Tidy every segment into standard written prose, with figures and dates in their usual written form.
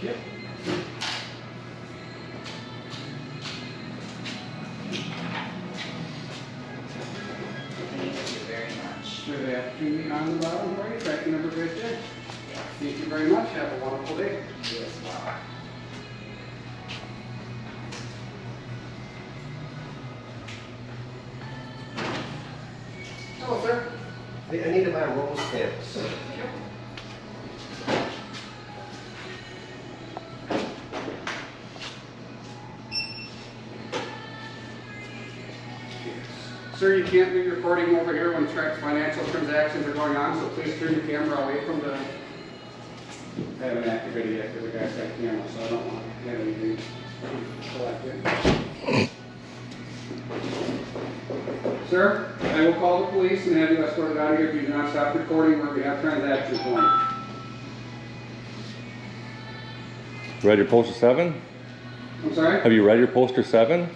Yep. Thank you very much. Should have opportunity on the bottom for you. Tracking number right there. Thank you very much. Have a wonderful day. You as well. Hello, sir. I need to buy roll stamps. Sir, you can't be recording over here when financial transactions are going on, so please turn your camera away from the... I haven't activated yet because the guy's got a camera, so I don't want to have anything collected. Sir, I will call the police and have you escorted out of here if you do not stop recording where we have transactions going. Read your poster 7? I'm sorry? Have you read your poster 7?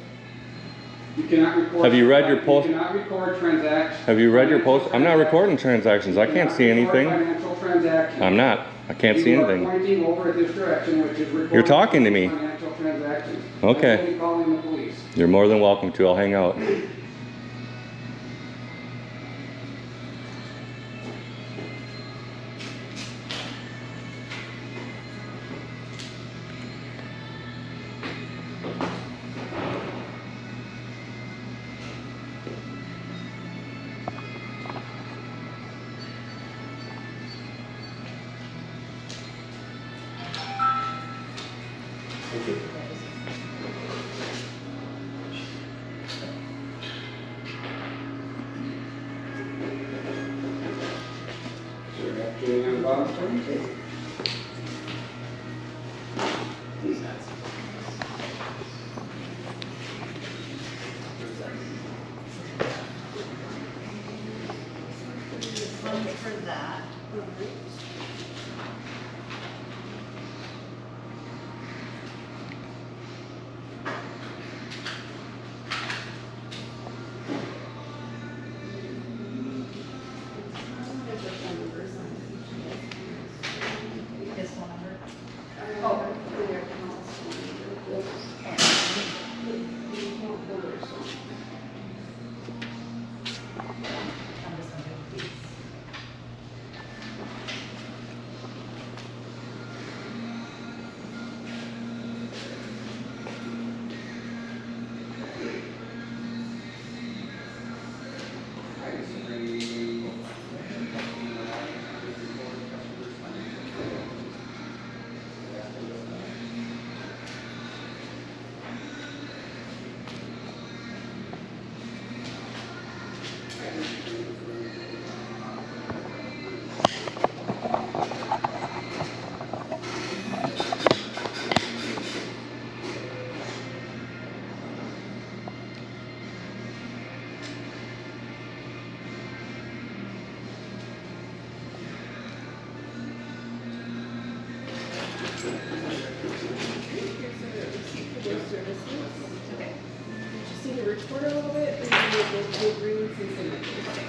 You cannot record... Have you read your post? You cannot record transactions. Have you read your post? I'm not recording transactions. I can't see anything. Financial transactions. I'm not. I can't see You are anything. pointing over at this direction, which is recording. You're talking to me. Financial transactions. Okay. I will be calling the police. You're more than welcome to. I'll hang out. Thank you. Sir, after on the bottom, please. Funds for that. His phone number. Oh. I'm just gonna do these. Okay. Just need to record a little bit, and then we'll go to agreements and signatures. Okay.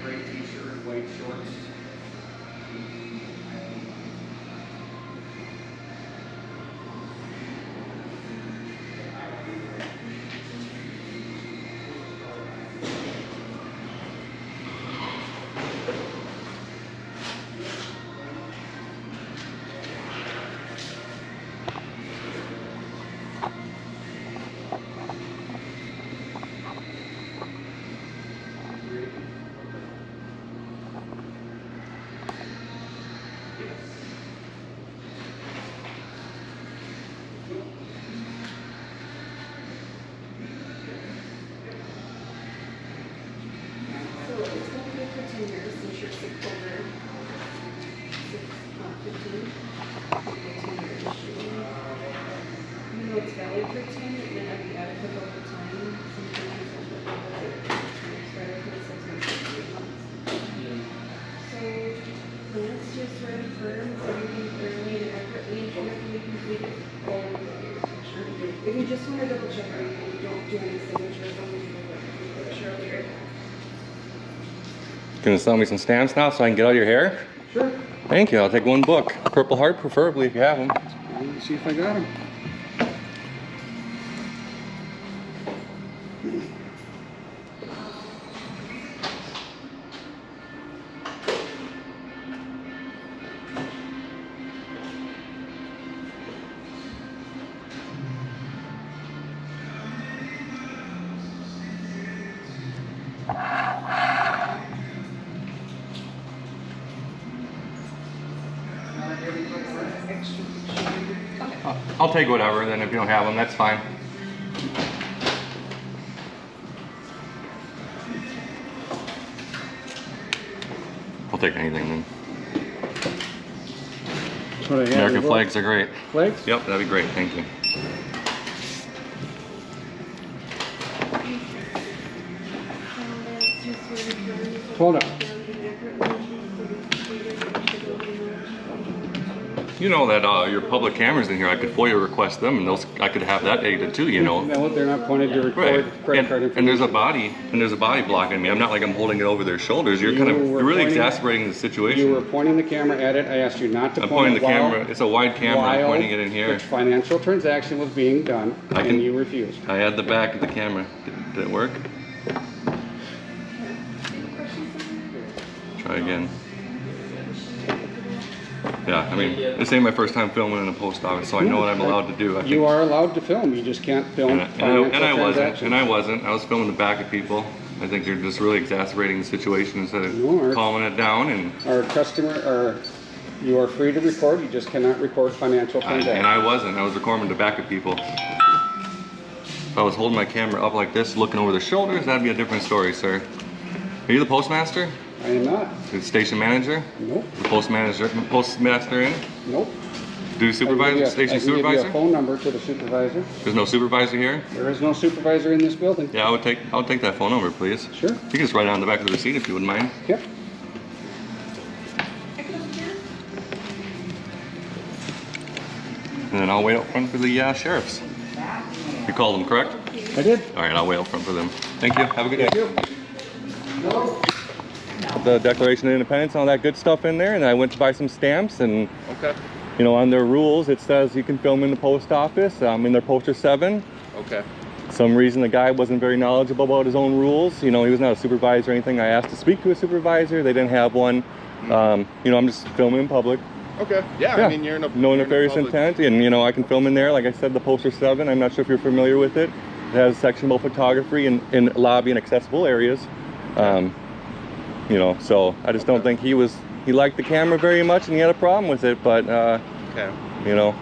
Gray t-shirt, white shorts. 10 years since you're 6 over 15. 10 years. Even though it's valid for 10, it may not be adequate over time. Some countries have put transfer for 6 months or 3 months. So let's just reaffirm everything thoroughly and accurately and carefully completed. If you just want to double check everything, don't do any signatures on the picture earlier. Gonna sell me some stamps now so I can get out of your hair? Sure. Thank you. I'll take one book. Purple Heart, preferably, if you have them. Let me see if I got them. I'll take whatever, then if you don't have them, that's fine. I'll take anything then. That's what I had. American flags are great. Flags? Yep, that'd be great, thank you. Hold up. You know that your public cameras in here, I could FOIA request them, and those I could have that data too. You know. No, they're not pointed to record credit card information. And there's a body blocking me. I'm not like I'm holding it over their shoulders. You're really exacerbating the situation. You were pointing the camera at it. I asked you not to I'm point pointing the camera. It's a wide camera. I'm pointing it in here. Which financial transaction was being done, and you refused. I had the back of the camera. Did it work? Try again. Yeah, I mean, this ain't my first time filming in a post office, so I know what I'm allowed to do. You are allowed to film. You just can't film financial transactions. And I wasn't. I was filming the back of people. I think they're just really exacerbating the situation instead of calming it down. And our customer, you are free to record. You just cannot record financial transactions. And I wasn't. I was recording the back of people. If I was holding my camera up like this, looking over their shoulders, that'd be a different story, sir. Are you the postmaster? I am not. The station manager? Nope. The postmaster in? Nope. Do supervisor? Station I can give you supervisor? a phone number to the supervisor. There's no supervisor here? There is no supervisor in this building. Yeah, I'll take that phone number, please. Sure. You can just write it on the back of the receipt if you wouldn't mind. Yep. And then I'll wait out front for the sheriffs. You called them, correct? I did. All right, I'll wait out front for them. Thank you. Have a good day. Thank you. No. The Declaration of Independence, all that good stuff in there, and I went to buy some stamps, and you know, on their rules it says you can film in the post office. In their poster 7. Okay. Some reason the guy wasn't very knowledgeable about his own rules. You know, he was not a supervisor or anything. I asked to speak to a supervisor. They didn't have one. You know, I'm just filming in public. Okay. Yeah. I mean, you're in a no nefarious intent, and you know, I can film in there. Like I said, the poster 7. I'm not sure if you're familiar with it. It has a section about photography in lobby and accessible areas. You know, so I just don't think he liked the camera very much, and he had a problem with it. But okay. You know,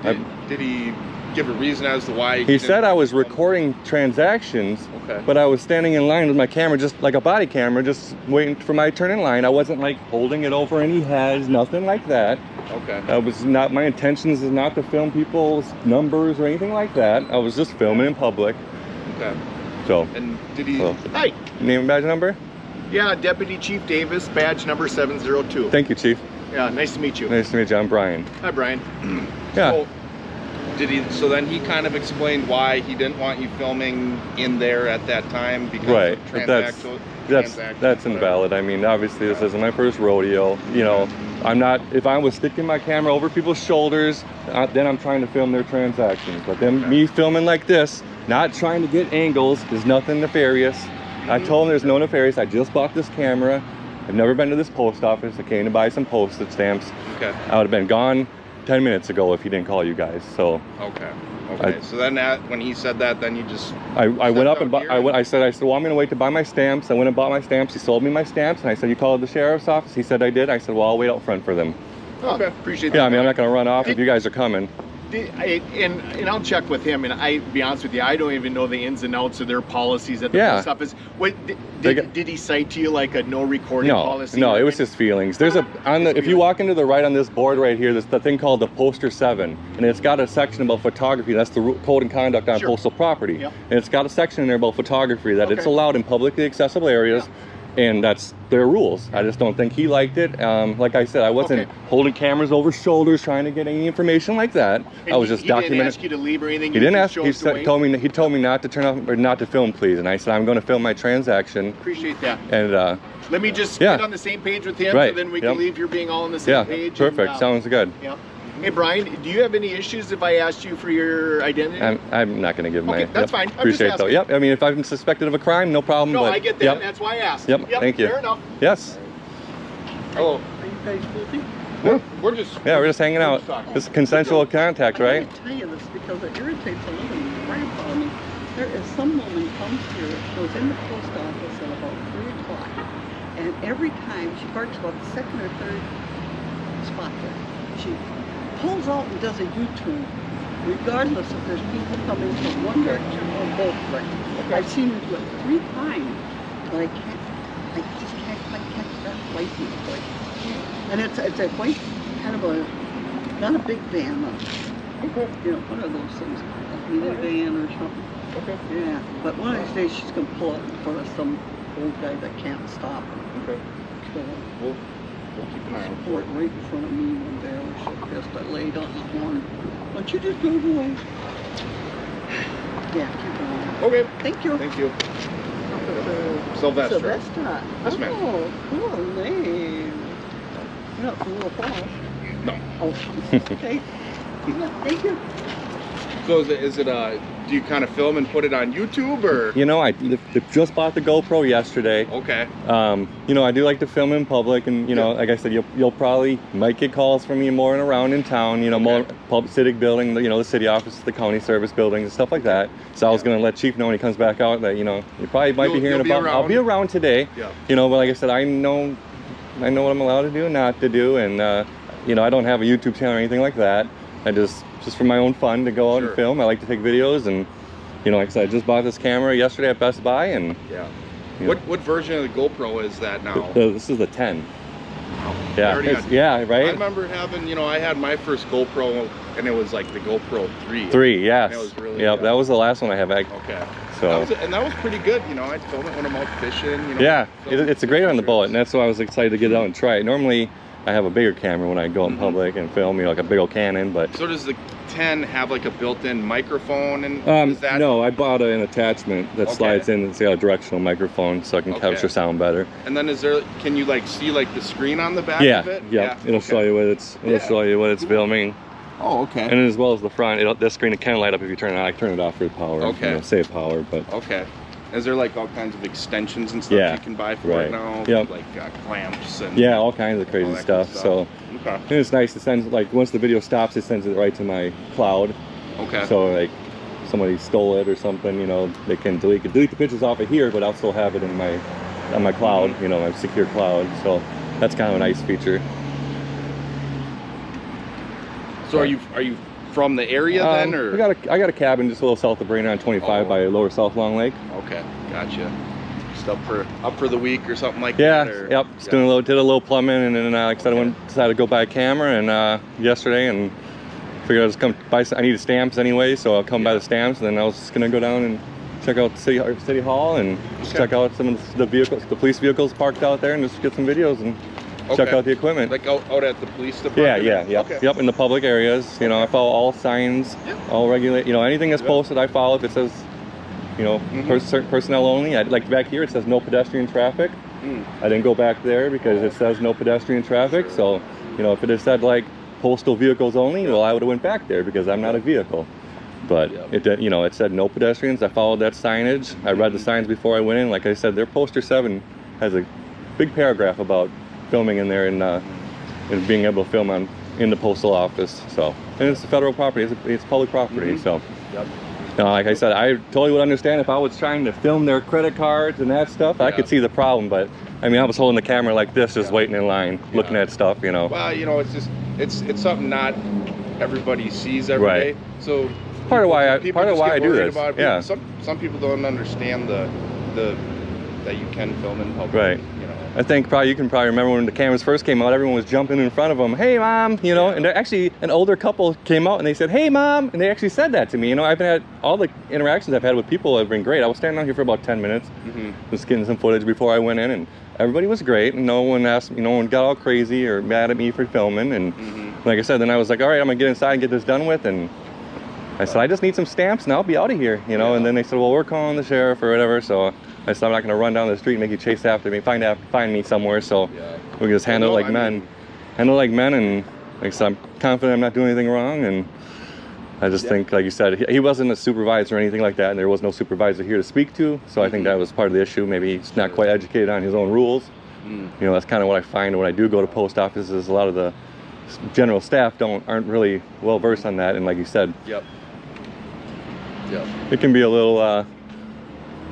did he give a reason as to why? He said I was recording transactions, but I was standing in line with my camera, just like a body camera, just waiting for my turn in line. I wasn't like holding it over any heads, nothing like that. Okay. That was not my intentions. Is not to film people's numbers or anything like that. I was just filming in public. Okay. So. And did he? Hi. Name and badge number? Yeah, Deputy Chief Davis, badge number 702. Thank you, Chief. Yeah, nice to meet you. Nice to meet you. I'm Brian. Hi, Brian. Yeah. So then he kind of explained why he didn't want you filming in there at that time because of that's invalid. I mean, obviously this isn't my first rodeo. You know, I'm not. If I was sticking my camera over people's shoulders, then I'm trying to film their transactions. But then me filming like this, not trying to get angles, is nothing nefarious. I told him there's no nefarious. I just bought this camera. I've never been to this post office. I came to buy some postage stamps. Okay. I would have been gone 10 minutes ago if he didn't call you guys. So. Okay. So then when he said that, then you just. I went up and bought. I said, well, I'm gonna wait to buy my stamps. I went and bought my stamps. He sold me my stamps, and I said, you called the sheriff's office? He said I did. I said, well, I'll wait out front for them. Okay. Appreciate that. Yeah, I mean, I'm not gonna run off if you guys are coming. And I'll check with him. And I be honest with you, I don't even know the ins and outs of their policies at the post office. What did he cite to you like a no recording policy? No, it was his feelings. There's if you walk into the right on this board right here, there's the thing called the Poster 7, and it's got a section about photography. That's the code and conduct on postal property, and it's got a section in there about photography that it's allowed in publicly accessible areas. And that's their rules. I just don't think he liked it. Like I said, I wasn't holding cameras over shoulders trying to get any information like that. And I was just documenting. He didn't ask you to leave or anything. He didn't ask. He told me not to turn off or not to film, please. And I said I'm going to film my transaction. Appreciate that. And let me just get on the same page with him, so then we can leave here being all on the same page. Perfect. And, sounds good. Yeah. Hey Brian, do you have any issues if I asked you for your identity? I'm not going to give my. That's fine. Appreciate it though. Yep. I mean, if I'm suspected of a crime, no problem. No, but, I get that. That's why I asked. Yep. Thank you. Fair enough. Yes. Hello. Are you guys moving? We're just. Yeah, we're just hanging out. It's consensual contact, right? I tell you this because it irritates a little crap on me. There is some woman comes here, goes in the post office at about 3 o'clock, and every time she parks about the second or third spot there, she pulls out and does a U-turn, regardless if there's people coming from one direction or both directions. I've seen her do it 3 times, but I just can't quite catch that license plate. And it's a white, kind of a, not a big van, you know, one of those things, a minivan or something. Okay. Yeah, but one of these days she's gonna pull up in front of some old guy that can't stop her. Okay. So, We'll keep an eye out. Sport right in front of me one day. I was so pissed. I laid on the horn. Why don't you just go away? Yeah, keep going. Okay. Thank you. Thank you. Sylvester. Sylvester. Yes, ma'am. Oh, cool name. You're not from Little Falls. No. Oh, okay. Yeah, thank you. So is it do you kind of film and put it on YouTube or? You know, I just bought the GoPro yesterday. Okay. You know, I do like to film in public, and you know, like I said, you'll probably might get calls from me more and around in town. You know, more public civic building, you know, the city office, the county service buildings, and stuff like that. So I was gonna let Chief know when he comes back out that you know you probably might be hearing about. I'll be around today. Yeah. You know, but like I said, I know what I'm allowed to do and not to do, and you know, I don't have a YouTube channel or anything like that. I just for my own fun to go out and film. I like to take videos, and you know, like I said, I just bought this camera yesterday at Best Buy, and what version of the GoPro is that now? This is the 10. Yeah, right. I remember having, you know, I had my first GoPro, and it was like the GoPro 3. 3, yes. That was really that was the last one I have. Okay. So that was pretty good. You know, I'd film it when I'm out fishing. You know, yeah, it's a great on the bullet, and that's why I was excited to get it out and try it. Normally, I have a bigger camera when I go in public and film, you know, like a big old Canon, but. So does the 10 have like a built-in microphone and is that? No, I bought an attachment that slides in. It's got a directional microphone, so I can capture sound better. And then can you like see like the screen on the back of it? Yeah. It'll show you what it's filming. Oh, okay. And as well as the front, this screen can light up if you turn it on. I turn it off for power. Okay. You know, save power, but. Okay. Is there like all kinds of extensions and stuff you can buy for it now? Yep. Like clamps and all kinds of crazy stuff. So and it's nice to send, like once the video stops, it sends it right to my cloud. Okay. So like somebody stole it or something, you know, they can delete the pictures off of here, but I'll still have it in on my cloud, you know, my secure cloud. So that's kind of a nice feature. So are you from the area then, or? I got a cabin just a little south of Brainerd on 25 by Lower South Long Lake. Okay, gotcha. Just up for the week or something like that. Yep. Just did a little plumbing, and then like I said, decided to go buy a camera and yesterday, and figured I'll just come buy. I needed stamps anyway, so I'll come buy the stamps, and then I was just gonna go down and check out City Hall and just check out some of the vehicles, the police vehicles parked out there, and just get some videos and. Check out the equipment. Like out at the police department? Yeah. Okay. Yep, in the public areas. You know, I follow all signs, all regulate. You know, anything that's posted, I follow. If it says, you know, personnel only. Like back here, it says no pedestrian traffic. I didn't go back there because it says no pedestrian traffic. So, you know, if it had said like postal vehicles only, well, I would have went back there because I'm not a vehicle. But it did, you know, it said no pedestrians. I followed that signage. I read the signs before I went in. Like I said, their poster 7 has a big paragraph about filming in there and being able to film in the postal office. So, and it's federal property. It's public property. So, like I said, I totally would understand if I was trying to film their credit cards and that stuff. I could see the problem, but I mean, I was holding the camera like this, just waiting in line, looking at stuff. You know. Well, you know, it's something not everybody sees every Right. day. So Part of why I people part of just why get I do worried this. about it. Yeah. Some people don't understand the that you can film in public. Right. You know. I think probably you can probably remember when the cameras first came out, everyone was jumping in front of them. Hey, mom, you know, and they're actually an older couple came out and they said, hey, mom, and they actually said that to me. You know, I've had all the interactions I've had with people have been great. I was standing out here for about 10 minutes, just getting some footage before I went in, and everybody was great, and no one asked, no one got all crazy or mad at me for filming. And like I said, then I was like, all right, I'm gonna get inside and get this done with, and I said, I just need some stamps and I'll be out of here, you know. And then they said, well, we're calling the sheriff or whatever. So I said, I'm not going to run down the street and make you chase after me, find me somewhere. So we can just handle it like men. Handle it like men. And like I said, I'm confident I'm not doing anything wrong. And I just think, like you said, he wasn't a supervisor or anything like that. And there was no supervisor here to speak to. So I think that was part of the issue. Maybe he's not quite educated on his own rules. You know, that's kind of what I find when I do go to post offices. A lot of the general staff aren't really well versed on that. And like you said, it can be a little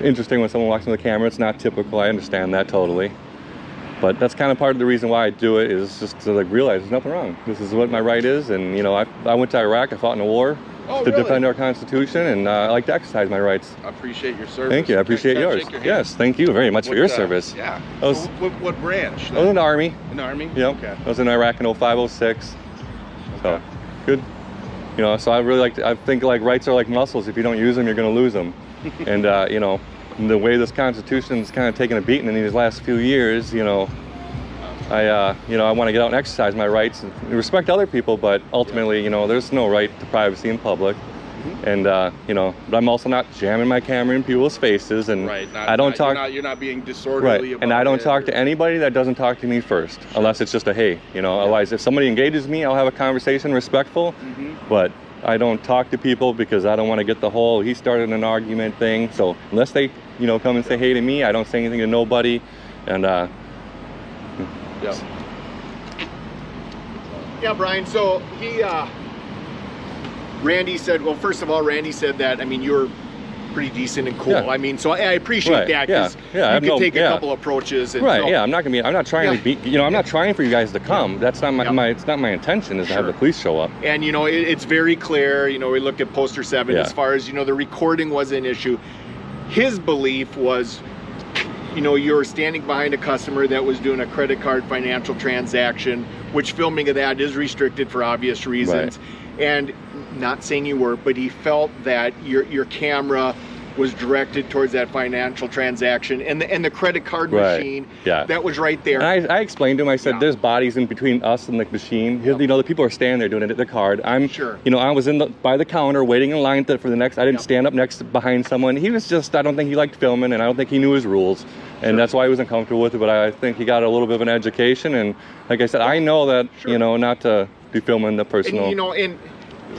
interesting when someone walks on the camera. It's not typical. I understand that totally, but that's kind of part of the reason why I do it, is just to like realize there's nothing wrong. This is what my right is, and you know, I went to Iraq. I fought in a war to defend our Constitution, and I like to exercise my rights. I appreciate your service. Thank you. I appreciate yours. Yes, thank you very much for your service. Yeah. I was, So what branch? I was in the Army. In the Army? Yep. Okay. I was in Iraq in 05, 06. So good. You know, so I really I think like rights are like muscles. If you don't use them, you're going to lose them. And you know, the way this Constitution's kind of taken a beating in these last few years, you know, I want to get out and exercise my rights and respect other people, but ultimately, you know, there's no right to privacy in public. And you know, but I'm also not jamming my camera in people's faces, and I don't talk. You're not being disorderly about and I don't it, talk to anybody that doesn't talk to me first, unless it's just a hey, you know. Otherwise, if somebody engages me, I'll have a conversation, respectful. But I don't talk to people because I don't want to get the whole he started an argument thing. So unless they, you know, come and say hey to me, I don't say anything to nobody. And Yeah, Brian. So Randy said, well, first of all, Randy said that, I mean, you're pretty decent and cool. Yeah. I mean, so I appreciate that, because you can take a couple approaches. And so, I'm not trying to be, you know, I'm not trying for you guys to come. That's not it's not my intention is to have the police show up. And, you know, it's very clear, you know, we look at poster 7 as far as, you know, the recording was an issue. His belief was, you know, you're standing behind a customer that was doing a credit card financial transaction, which filming of that is restricted for obvious reasons. And not saying you were, but he felt that your camera was directed towards that financial transaction and the credit card machine that was right there. And I explained to him, I said, there's bodies in between us and the machine. You know, the people are standing there doing it at the card. You know, I was by the counter waiting in line for the next, I didn't stand up behind someone. He was just, I don't think he liked filming, and I don't think he knew his rules. And that's why he was uncomfortable with it, but I think he got a little bit of an education. And like I said, I know that, you know, not to be filming the personal. And, you know, and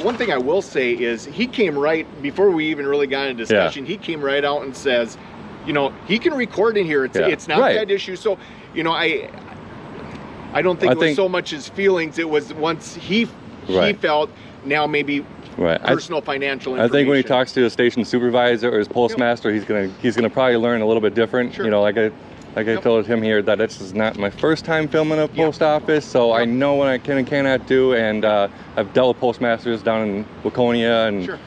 one thing I will say is he came right, before we even really got into discussion, he came right out and says, you know, he can record in here. It's not that issue. So, you know, I don't think it was so much his feelings. It was once he felt now maybe personal financial information. I think when he talks to his station supervisor or his postmaster, he's gonna probably learn a little bit different. You know, like I told him here, that this is not my first time filming a post office, so I know what I can and cannot do. And I've dealt with postmasters down in Waconia and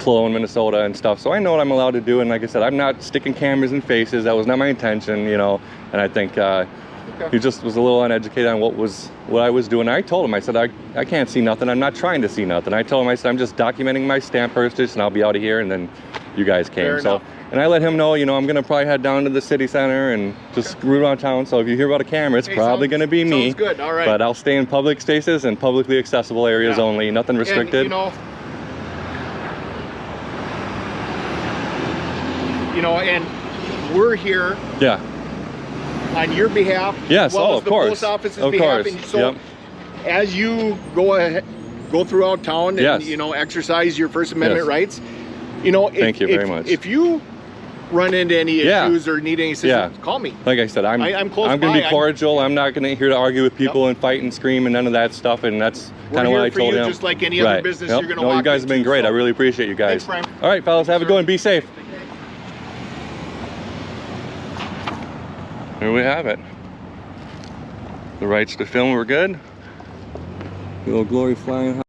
Cologne, Minnesota and stuff, so I know what I'm allowed to do. And like I said, I'm not sticking cameras in faces. That was not my intention, you know. And I think he just was a little uneducated on what I was doing. I told him, I said, I can't see nothing. I'm not trying to see nothing. I told him, I said, I'm just documenting my stamp purchase and I'll be out of here. And then you guys came. And I let him know, you know, I'm going to probably head down to the city center and just root around town. So if you hear about a camera, it's probably going to be me. Sounds good. All right. But I'll stay in public spaces and publicly accessible areas only. Nothing restricted. And, you know, and we're here on your behalf. Yes, well as of the course. post office's Of behalf. course. And so as you go throughout town and, you know, exercise your First Amendment rights, you know, thank you very much. If you run into any issues or need any assistance, call me. Like I said, I'm close I'm going to be cordial. I'm not going to here to argue with people and fight and scream and none of that stuff. And that's kind of what I told him. Just like any other business you're going to walk you guys have been great. I really appreciate you guys. Thanks, Brian. All right, fellas, have a good one. Be safe. Here we have it. The rights to film were good. Little glory flying high.